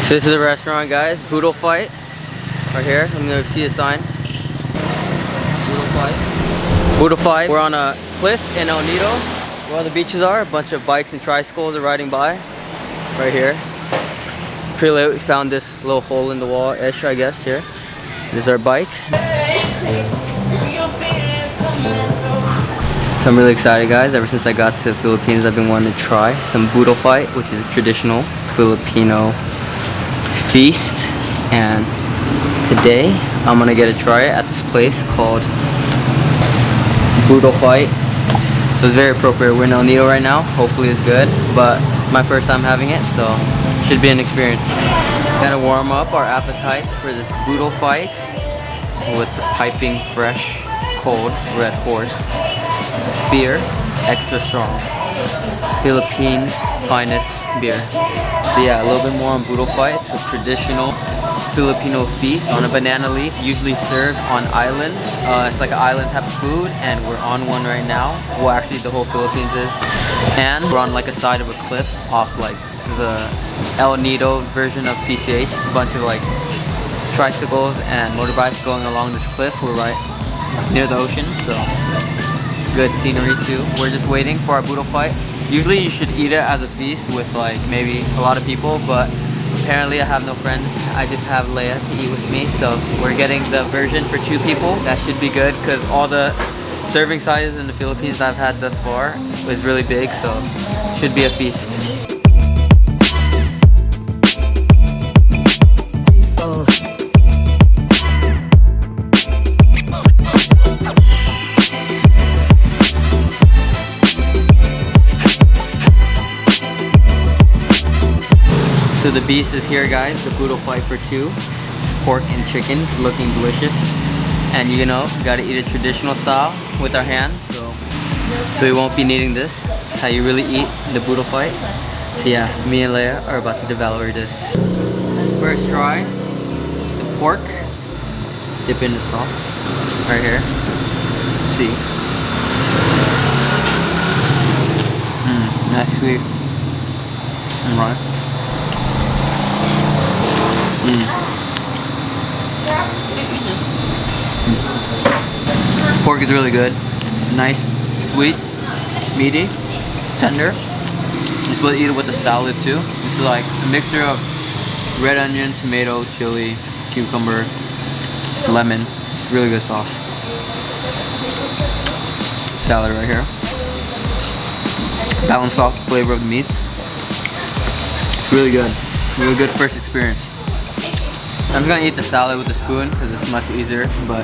So this is the restaurant, guys. Boodle Fight. Right here. I'm gonna see a sign. Boodle Fight. Boodle Fight. We're on a cliff in El Nido, where all the beaches are. A bunch of bikes and tricycles are riding by. Right here. Pretty late. We found this little hole in the wall-ish, I guess. Here. This is our bike. So I'm really excited, guys. Ever since I got to the Philippines, I've been wanting to try some Boodle Fight, which is a traditional Filipino feast. And today, I'm gonna get to try it at this place called Boodle Fight. So it's very appropriate. We're in El Nido right now. Hopefully it's good, but my first time having it, so should be an experience. Gotta warm up our appetites for this Boodle Fight with the piping fresh, cold Red Horse beer, extra strong. Philippines' finest beer. So yeah, a little bit more on Boodle Fight. It's a traditional Filipino feast on a banana leaf, usually served on islands. It's like an island type of food, and we're on one right now. Well, actually the whole Philippines is. And we're on like a side of a cliff off like the El Nido version of PCH. A bunch of like tricycles and motorbikes going along this cliff. We're right near the ocean, so good scenery too. We're just waiting for our Boodle Fight. Usually you should eat it as a feast with like maybe a lot of people, but apparently I have no friends. I just have Leia to eat with me, so we're getting the version for 2 people. That should be good because all the serving sizes in the Philippines I've had thus far was really big, so should be a feast. So the beast is here, guys. The Boodle Fight for 2. It's pork and chicken. It's looking delicious. And you know, gotta eat it traditional style with our hands. So we won't be needing this. How you really eat the Boodle Fight. So yeah, me and Leia are about to devour this. First try the pork. Dip in the sauce right here. Let's see. Actually, right. Pork is really good. Nice, sweet, meaty, tender. You're supposed to eat it with a salad too. This is like a mixture of red onion, tomato, chili, cucumber, lemon. It's really good sauce. Salad right here. Balanced off the flavor of the meats. Really good. Really good first experience. I'm just gonna eat the salad with a spoon because it's much easier, but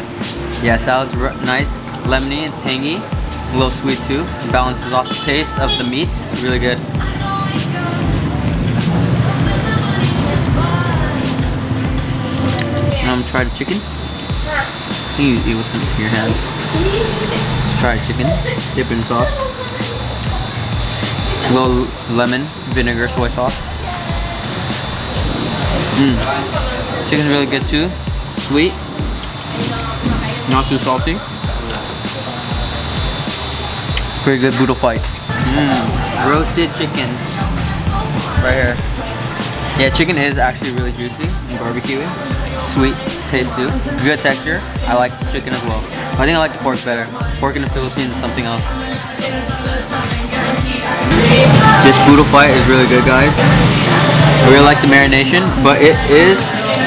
yeah, salad's nice, lemony and tangy, a little sweet too. It balances off the taste of the meat. Really good. Now I'm gonna try the chicken. You eat with your hands. Let's try chicken. Dip in sauce. A little lemon, vinegar, soy sauce. Chicken's really good too. Sweet. Not too salty. Pretty good Boodle Fight. Roasted chicken. Right here. Yeah, chicken is actually really juicy and barbecuey. Sweet taste too. Good texture. I like chicken as well. I think I like the pork better. Pork in the Philippines is something else. This Boodle Fight is really good, guys. I really like the marination, but it is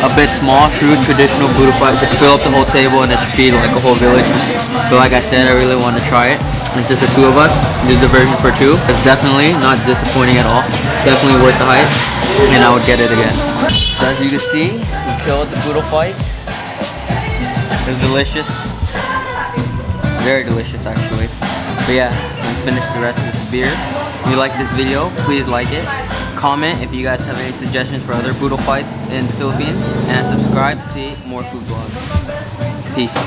a bit small. True traditional Boodle Fight to fill up the whole table and it should feed like a whole village. But like I said, I really want to try it. It's just the 2 of us. This is the version for 2. It's definitely not disappointing at all. Definitely worth the hype, and I would get it again. So as you can see, we killed the Boodle Fight. It was delicious. Very delicious actually. But yeah, I'm gonna finish the rest of this beer. If you like this video, please like it. Comment if you guys have any suggestions for other Boodle Fights in the Philippines, and subscribe to see more food vlogs. Peace.